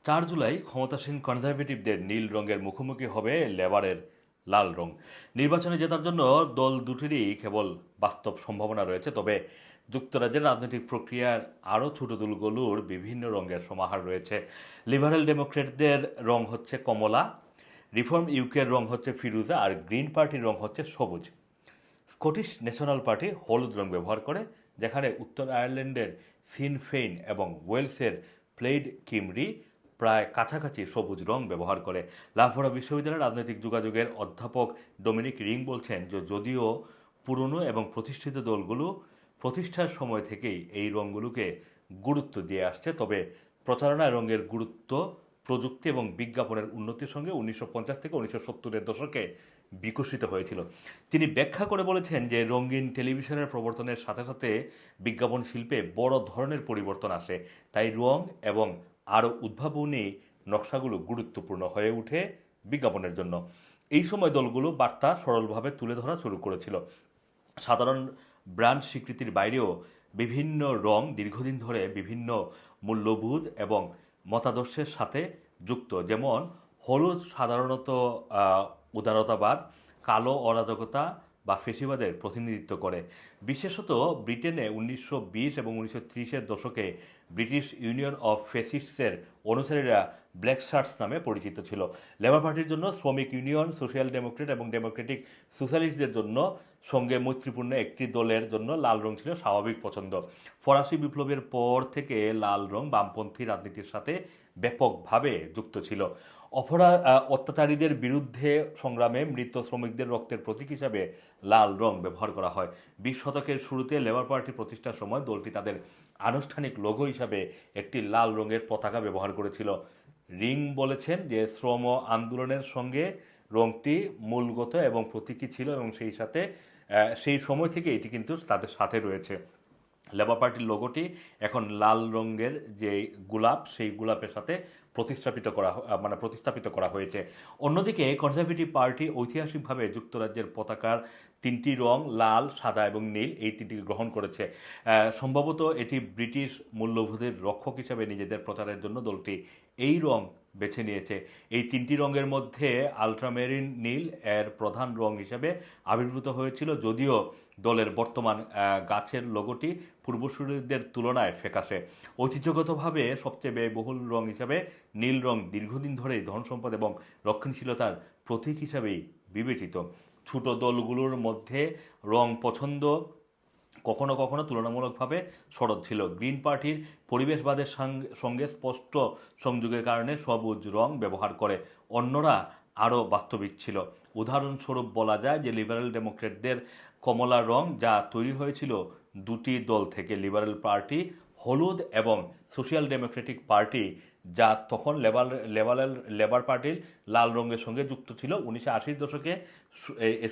4 জুলাই ক্ষমতাসীন কনজারভেটিভদের নীল রঙের মুখোমুখি হবে লেবারের লাল রং। নির্বাচনে জেতার জন্য দল দুটিরই কেবল বাস্তব সম্ভাবনা রয়েছে, তবে যুক্তরাজ্যের রাজনৈতিক প্রক্রিয়ার আরও ছোট দলগুলোর বিভিন্ন রঙের সমাহার রয়েছে। লিবারেল ডেমোক্রেটদের রং হচ্ছে কমলা, রিফর্ম ইউকের রং হচ্ছে ফিরুজা, আর গ্রিন পার্টির রং হচ্ছে সবুজ। স্কটিশ ন্যাশনাল পার্টি হলুদ রং ব্যবহার করে, যেখানে উত্তর আয়ারল্যান্ডের সিন ফেইন এবং ওয়েলসের প্লেড কিমরি প্রায় কাছাকাছি সবুজ রং ব্যবহার করে। লাভরা বিশ্ববিদ্যালয়ের রাজনৈতিক যোগাযোগের অধ্যাপক ডোমিনিক রিং বলছেন যে যদিও পুরনো এবং প্রতিষ্ঠিত দলগুলো প্রতিষ্ঠার সময় থেকেই এই রঙগুলোকে গুরুত্ব দিয়ে আসছে, তবে প্রচারণায় রঙের গুরুত্ব প্রযুক্তি এবং বিজ্ঞাপনের উন্নতির সঙ্গে 1950 থেকে 1970-এর দশকে বিকশিত হয়েছিল। তিনি ব্যাখ্যা করে বলেছেন যে রঙিন টেলিভিশনের প্রবর্তনের সাথে সাথে বিজ্ঞাপন শিল্পে বড় ধরনের পরিবর্তন আসে, তাই রং এবং আরও উদ্ভাবনী নকশাগুলো গুরুত্বপূর্ণ হয়ে ওঠে বিজ্ঞাপনের জন্য। এই সময় দলগুলো বার্তা সরলভাবে তুলে ধরা শুরু করেছিল। সাধারণ ব্র্যান্ড স্বীকৃতির বাইরেও বিভিন্ন রং দীর্ঘদিন ধরে বিভিন্ন মূল্যবোধ এবং মতাদর্শের সাথে যুক্ত। যেমন হলুদ সাধারণত উদারতাবাদ, কালো অরাজকতা বা ফেসিবাদের প্রতিনিধিত্ব করে। বিশেষত ব্রিটেনে 1920 এবং 1930-এর দশকে ব্রিটিশ ইউনিয়ন অফ ফেসিস্টসের অনুসারীরা ব্ল্যাক শার্টস নামে পরিচিত ছিল। লেবার পার্টির জন্য শ্রমিক ইউনিয়ন, সোশ্যাল ডেমোক্রেট এবং ডেমোক্রেটিক সোশ্যালিস্টদের জন্য সঙ্গে মৈত্রীপূর্ণ একটি দলের জন্য লাল রং ছিল স্বাভাবিক পছন্দ। ফরাসি বিপ্লবের পর থেকে লাল রং বামপন্থী রাজনীতির সাথে ব্যাপকভাবে যুক্ত ছিল। অত্যাচারীদের বিরুদ্ধে সংগ্রামে মৃত শ্রমিকদের রক্তের প্রতীক হিসাবে লাল রং ব্যবহার করা হয়। 20 শতকের শুরুতে লেবার পার্টি প্রতিষ্ঠার সময় দলটি তাদের আনুষ্ঠানিক লোগো হিসাবে একটি লাল রঙের পতাকা ব্যবহার করেছিল। রিং বলেছেন যে শ্রম আন্দোলনের সঙ্গে রংটি মূলগত এবং প্রতীকী ছিল এবং সেই সময় থেকে এটি কিন্তু তাদের সাথে রয়েছে। লেবার পার্টির লোগোটি এখন লাল রঙের যে গোলাপ, সেই গোলাপের সাথে প্রতিস্থাপিত করা হয়েছে। অন্যদিকে কনজারভেটিভ পার্টি ঐতিহাসিকভাবে যুক্তরাজ্যের পতাকার 3টি রং লাল, সাদা এবং নীল, এই 3টিকে গ্রহণ করেছে। সম্ভবত এটি ব্রিটিশ মূল্যবোধের রক্ষক হিসাবে নিজেদের প্রচারের জন্য দলটি এই রং বেছে নিয়েছে। এই 3টি রঙের মধ্যে আল্ট্রামেরিন নীল এর প্রধান রং হিসেবে আবির্ভূত হয়েছিল, যদিও দলের বর্তমান গাছের লোগোটি পূর্বসূরিদের তুলনায় ফ্যাকাশে। ঐতিহ্যগতভাবে সবচেয়ে ব্যয়বহুল রং হিসাবে নীল রং দীর্ঘদিন ধরেই ধনসম্পদ এবং রক্ষণশীলতার প্রতীক হিসাবেই বিবেচিত। ছোট দলগুলোর মধ্যে রং পছন্দ কখনো কখনো তুলনামূলকভাবে সরল ছিল। গ্রিন পার্টির পরিবেশবাদের সঙ্গে স্পষ্ট সংযোগের কারণে সবুজ রং ব্যবহার করে, অন্যরা আরও বাস্তবিক ছিল। উদাহরণস্বরূপ বলা যায় যে লিবারেল ডেমোক্রেটদের কমলা রং, যা তৈরি হয়েছিল দুটি দল থেকে, লিবারেল পার্টি হলুদ এবং সোশ্যাল ডেমোক্রেটিক পার্টি, যা তখন লেবার পার্টির লাল রঙের সঙ্গে যুক্ত ছিল। 1980-র দশকে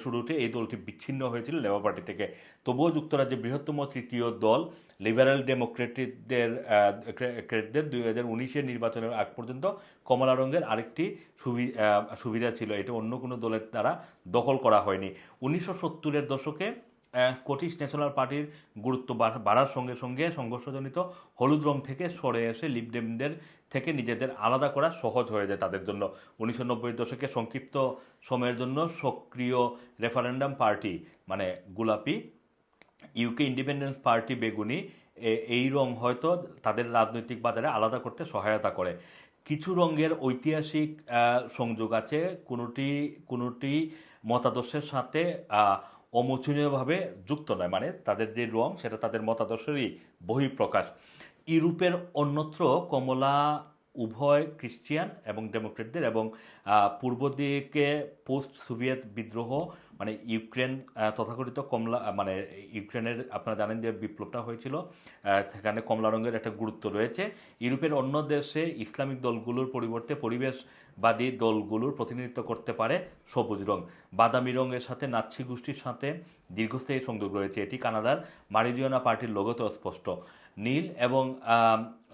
শুরুতে এই দলটি বিচ্ছিন্ন হয়েছিল লেবার পার্টি থেকে। তবুও যুক্তরাজ্যের বৃহত্তম তৃতীয় দল লিবারেল ডেমোক্রেটদের 2019-এর নির্বাচনের আগ পর্যন্ত কমলা রঙের আরেকটি সুবিধা ছিল, এটা অন্য কোনো দলের দ্বারা দখল করা হয়নি। 1970-এর দশকে স্কটিশ ন্যাশনাল পার্টির গুরুত্ব বাড়ার সঙ্গে সঙ্গে সংঘর্ষজনিত হলুদ রং থেকে সরে এসে লিবডেমদের থেকে নিজেদের আলাদা করা সহজ হয়ে যায় তাদের জন্য। 1990-এর দশকে সংক্ষিপ্ত সময়ের জন্য সক্রিয় রেফারেন্ডাম পার্টি মানে গোলাপি, ইউকে ইন্ডিপেন্ডেন্স পার্টি বেগুনি, এই রং হয়তো তাদের রাজনৈতিক বাজারে আলাদা করতে সহায়তা করে। কিছু রঙের ঐতিহাসিক সংযোগ আছে, কোনোটি মতাদর্শের সাথে অমোচনীয়ভাবে যুক্ত নয়, মানে তাদের যে রং সেটা তাদের মতাদর্শেরই বহিঃপ্রকাশ। ইউরোপের অন্যত্র কমলা উভয় খ্রিস্টিয়ান এবং ডেমোক্রেটদের এবং পূর্ব দিকে পোস্ট সোভিয়েত বিদ্রোহ মানে ইউক্রেন তথাকথিত কমলা মানে ইউক্রেনের আপনারা জানেন যে বিপ্লবটা হয়েছিল, সেখানে কমলা রঙের একটা গুরুত্ব রয়েছে। ইউরোপের অন্য দেশে ইসলামিক দলগুলোর পরিবর্তে পরিবেশবাদী দলগুলোর প্রতিনিধিত্ব করতে পারে সবুজ রং। বাদামি রঙের সাথে নাৎসি গোষ্ঠীর সাথে দীর্ঘস্থায়ী সংযোগ রয়েছে, এটি কানাডার মারিজুয়ানা পার্টির লোগোতেও স্পষ্ট। নীল এবং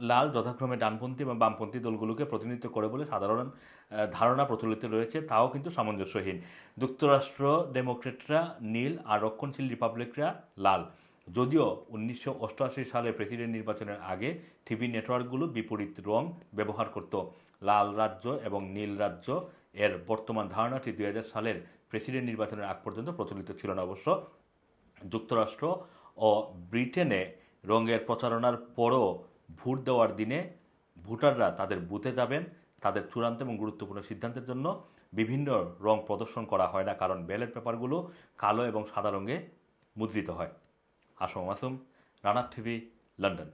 লাল যথাক্রমে ডানপন্থী এবং বামপন্থী দলগুলোকে প্রতিনিধিত্ব করে বলে সাধারণ ধারণা প্রচলিত রয়েছে, তাও কিন্তু সামঞ্জস্যহীন। যুক্তরাষ্ট্র ডেমোক্রেটরা নীল আর রক্ষণশীল রিপাবলিকরা লাল। যদিও 1988 সালে প্রেসিডেন্ট নির্বাচনের আগে টিভি নেটওয়ার্কগুলো বিপরীত রং ব্যবহার করত, লাল রাজ্য এবং নীল রাজ্য। এর বর্তমান ধারণাটি 2000 সালের প্রেসিডেন্ট নির্বাচনের আগ পর্যন্ত প্রচলিত ছিল না। অবশ্য যুক্তরাষ্ট্র ও ব্রিটেনে রঙের প্রচারণার পরও ভোট দেওয়ার দিনে ভোটাররা তাদের বুথে যাবেন। তাদের চূড়ান্ত এবং গুরুত্বপূর্ণ সিদ্ধান্তের জন্য বিভিন্ন রং প্রদর্শন করা হয় না, কারণ ব্যালট পেপারগুলো কালো এবং সাদা রঙে মুদ্রিত হয়। আসম মাসুম, রানার টিভি, লন্ডন।